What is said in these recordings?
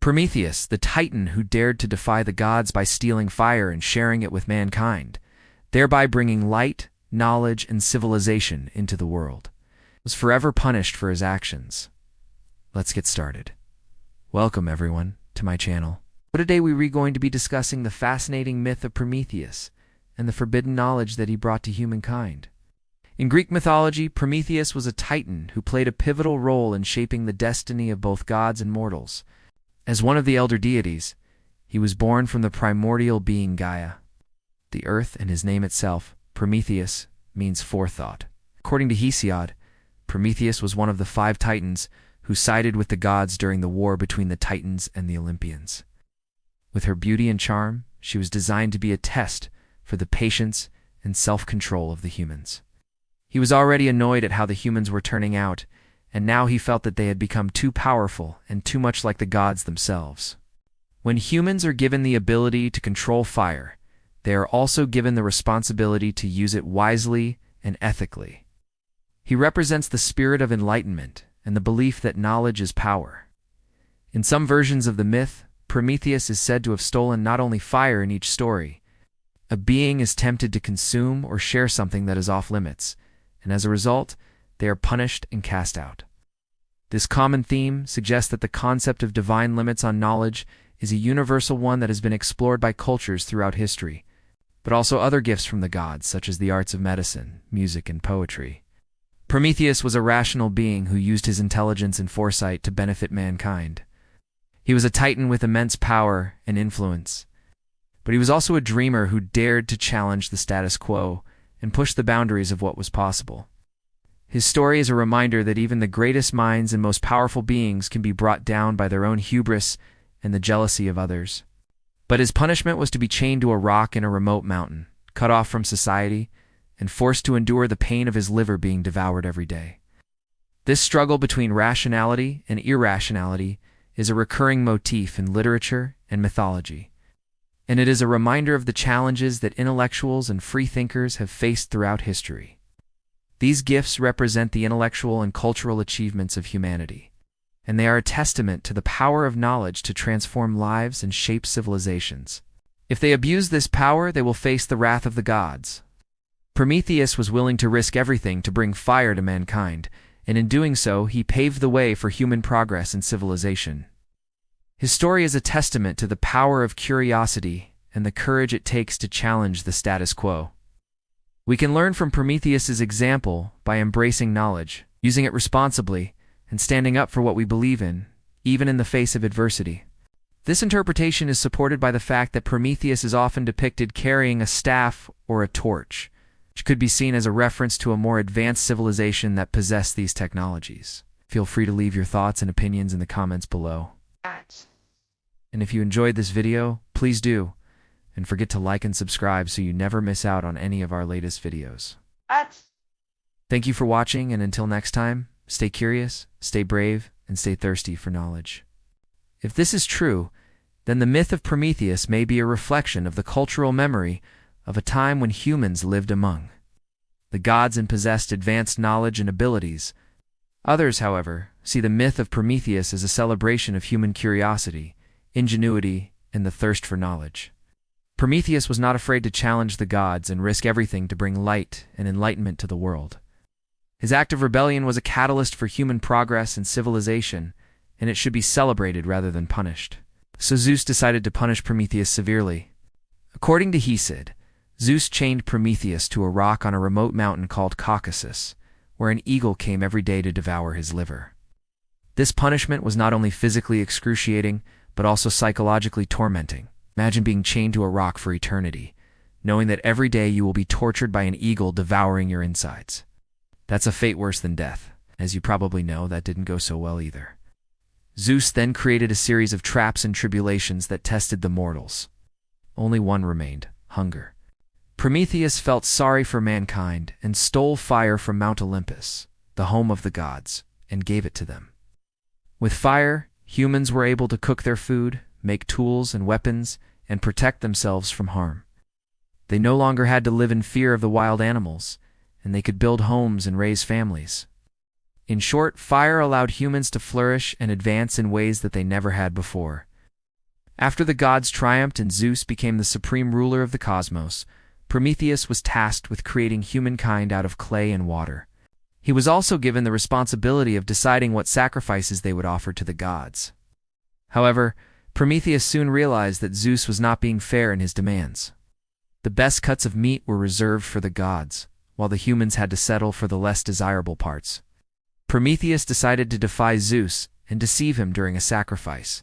Prometheus, the titan who dared to defy the gods by stealing fire and sharing it with mankind, thereby bringing light, knowledge, and civilization into the world, was forever punished for his actions. Let's get started. Welcome, everyone, to my channel. Today we are going to be discussing the fascinating myth of Prometheus and the forbidden knowledge that he brought to humankind. In Greek mythology, Prometheus was a titan who played a pivotal role in shaping the destiny of both gods and mortals. As one of the elder deities, he was born from the primordial being Gaia, the earth, and his name itself, Prometheus, means forethought. According to Hesiod, Prometheus was one of the 5 titans who sided with the gods during the war between the Titans and the Olympians. With her beauty and charm, she was designed to be a test for the patience and self-control of the humans. He was already annoyed at how the humans were turning out, and now he felt that they had become too powerful and too much like the gods themselves. When humans are given the ability to control fire, they are also given the responsibility to use it wisely and ethically. He represents the spirit of enlightenment and the belief that knowledge is power. In some versions of the myth, Prometheus is said to have stolen not only fire in each story. A being is tempted to consume or share something that is off-limits, and as a result, they are punished and cast out. This common theme suggests that the concept of divine limits on knowledge is a universal one that has been explored by cultures throughout history, but also other gifts from the gods, such as the arts of medicine, music, and poetry. Prometheus was a rational being who used his intelligence and foresight to benefit mankind. He was a titan with immense power and influence, but he was also a dreamer who dared to challenge the status quo and push the boundaries of what was possible. His story is a reminder that even the greatest minds and most powerful beings can be brought down by their own hubris and the jealousy of others. But his punishment was to be chained to a rock in a remote mountain, cut off from society, and forced to endure the pain of his liver being devoured every day. This struggle between rationality and irrationality is a recurring motif in literature and mythology, and it is a reminder of the challenges that intellectuals and free thinkers have faced throughout history. These gifts represent the intellectual and cultural achievements of humanity, and they are a testament to the power of knowledge to transform lives and shape civilizations. If they abuse this power, they will face the wrath of the gods. Prometheus was willing to risk everything to bring fire to mankind, and in doing so, he paved the way for human progress and civilization. His story is a testament to the power of curiosity and the courage it takes to challenge the status quo. We can learn from Prometheus's example by embracing knowledge, using it responsibly, and standing up for what we believe in, even in the face of adversity. This interpretation is supported by the fact that Prometheus is often depicted carrying a staff or a torch, which could be seen as a reference to a more advanced civilization that possessed these technologies. Feel free to leave your thoughts and opinions in the comments below. And if you enjoyed this video, please do, and forget to like and subscribe so you never miss out on any of our latest videos. Thank you for watching, and until next time, stay curious, stay brave, and stay thirsty for knowledge. If this is true, then the myth of Prometheus may be a reflection of the cultural memory of a time when humans lived among the gods and possessed advanced knowledge and abilities. Others, however, see the myth of Prometheus as a celebration of human curiosity, ingenuity, and the thirst for knowledge. Prometheus was not afraid to challenge the gods and risk everything to bring light and enlightenment to the world. His act of rebellion was a catalyst for human progress and civilization, and it should be celebrated rather than punished. So Zeus decided to punish Prometheus severely. According to Hesiod, Zeus chained Prometheus to a rock on a remote mountain called Caucasus, where an eagle came every day to devour his liver. This punishment was not only physically excruciating, but also psychologically tormenting. Imagine being chained to a rock for eternity, knowing that every day you will be tortured by an eagle devouring your insides. That's a fate worse than death. As you probably know, that didn't go so well either. Zeus then created a series of traps and tribulations that tested the mortals. Only one remained: hunger. Prometheus felt sorry for mankind and stole fire from Mount Olympus, the home of the gods, and gave it to them. With fire, humans were able to cook their food, make tools and weapons, and protect themselves from harm. They no longer had to live in fear of the wild animals, and they could build homes and raise families. In short, fire allowed humans to flourish and advance in ways that they never had before. After the gods triumphed and Zeus became the supreme ruler of the cosmos, Prometheus was tasked with creating humankind out of clay and water. He was also given the responsibility of deciding what sacrifices they would offer to the gods. However, Prometheus soon realized that Zeus was not being fair in his demands. The best cuts of meat were reserved for the gods, while the humans had to settle for the less desirable parts. Prometheus decided to defy Zeus and deceive him during a sacrifice.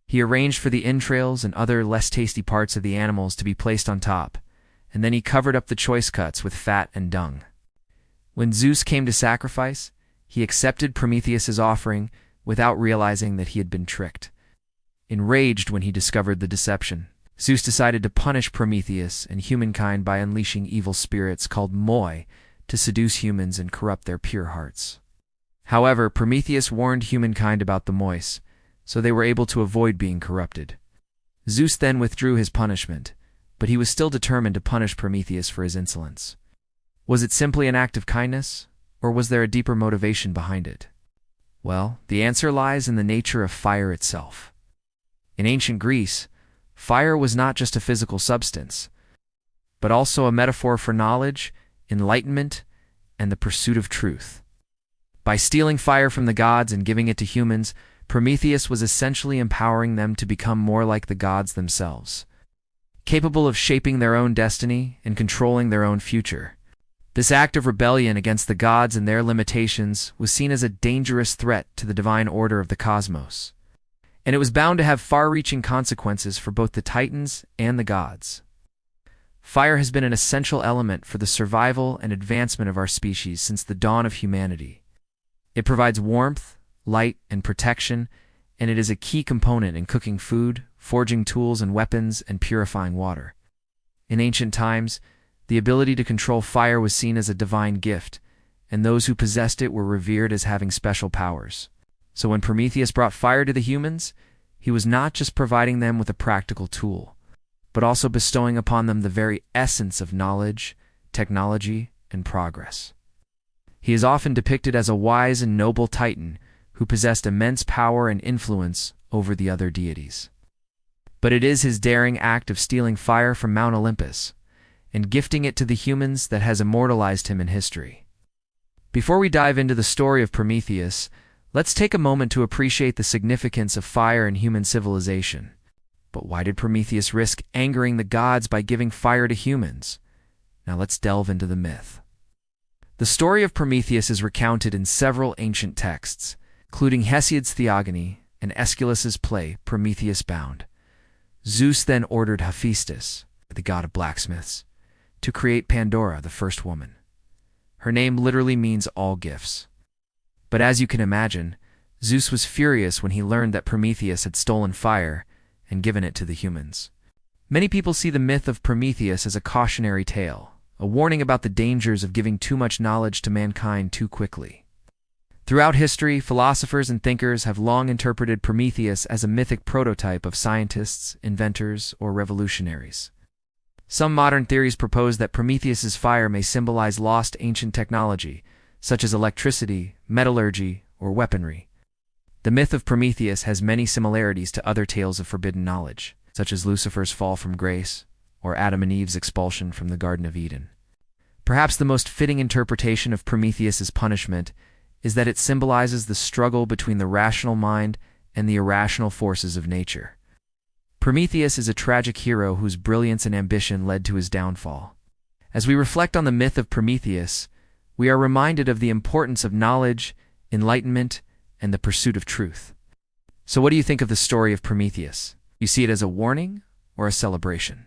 He arranged for the entrails and other less tasty parts of the animals to be placed on top, and then he covered up the choice cuts with fat and dung. When Zeus came to sacrifice, he accepted Prometheus's offering without realizing that he had been tricked. Enraged when he discovered the deception, Zeus decided to punish Prometheus and humankind by unleashing evil spirits called moi to seduce humans and corrupt their pure hearts. However, Prometheus warned humankind about the mois, so they were able to avoid being corrupted. Zeus then withdrew his punishment, but he was still determined to punish Prometheus for his insolence. Was it simply an act of kindness, or was there a deeper motivation behind it? Well, the answer lies in the nature of fire itself. In ancient Greece, fire was not just a physical substance, but also a metaphor for knowledge, enlightenment, and the pursuit of truth. By stealing fire from the gods and giving it to humans, Prometheus was essentially empowering them to become more like the gods themselves, capable of shaping their own destiny and controlling their own future. This act of rebellion against the gods and their limitations was seen as a dangerous threat to the divine order of the cosmos, and it was bound to have far-reaching consequences for both the Titans and the gods. Fire has been an essential element for the survival and advancement of our species since the dawn of humanity. It provides warmth, light, and protection, and it is a key component in cooking food, forging tools and weapons, and purifying water. In ancient times, the ability to control fire was seen as a divine gift, and those who possessed it were revered as having special powers. So when Prometheus brought fire to the humans, he was not just providing them with a practical tool, but also bestowing upon them the very essence of knowledge, technology, and progress. He is often depicted as a wise and noble titan who possessed immense power and influence over the other deities. But it is his daring act of stealing fire from Mount Olympus and gifting it to the humans that has immortalized him in history. Before we dive into the story of Prometheus, let's take a moment to appreciate the significance of fire in human civilization. But why did Prometheus risk angering the gods by giving fire to humans? Now let's delve into the myth. The story of Prometheus is recounted in several ancient texts, including Hesiod's Theogony and Aeschylus's play Prometheus Bound. Zeus then ordered Hephaestus, the god of blacksmiths, to create Pandora, the first woman. Her name literally means all gifts. But as you can imagine, Zeus was furious when he learned that Prometheus had stolen fire and given it to the humans. Many people see the myth of Prometheus as a cautionary tale, a warning about the dangers of giving too much knowledge to mankind too quickly. Throughout history, philosophers and thinkers have long interpreted Prometheus as a mythic prototype of scientists, inventors, or revolutionaries. Some modern theories propose that Prometheus's fire may symbolize lost ancient technology, such as electricity, metallurgy, or weaponry. The myth of Prometheus has many similarities to other tales of forbidden knowledge, such as Lucifer's fall from grace, or Adam and Eve's expulsion from the Garden of Eden. Perhaps the most fitting interpretation of Prometheus's punishment is that it symbolizes the struggle between the rational mind and the irrational forces of nature. Prometheus is a tragic hero whose brilliance and ambition led to his downfall. As we reflect on the myth of Prometheus, we are reminded of the importance of knowledge, enlightenment, and the pursuit of truth. So what do you think of the story of Prometheus? You see it as a warning or a celebration?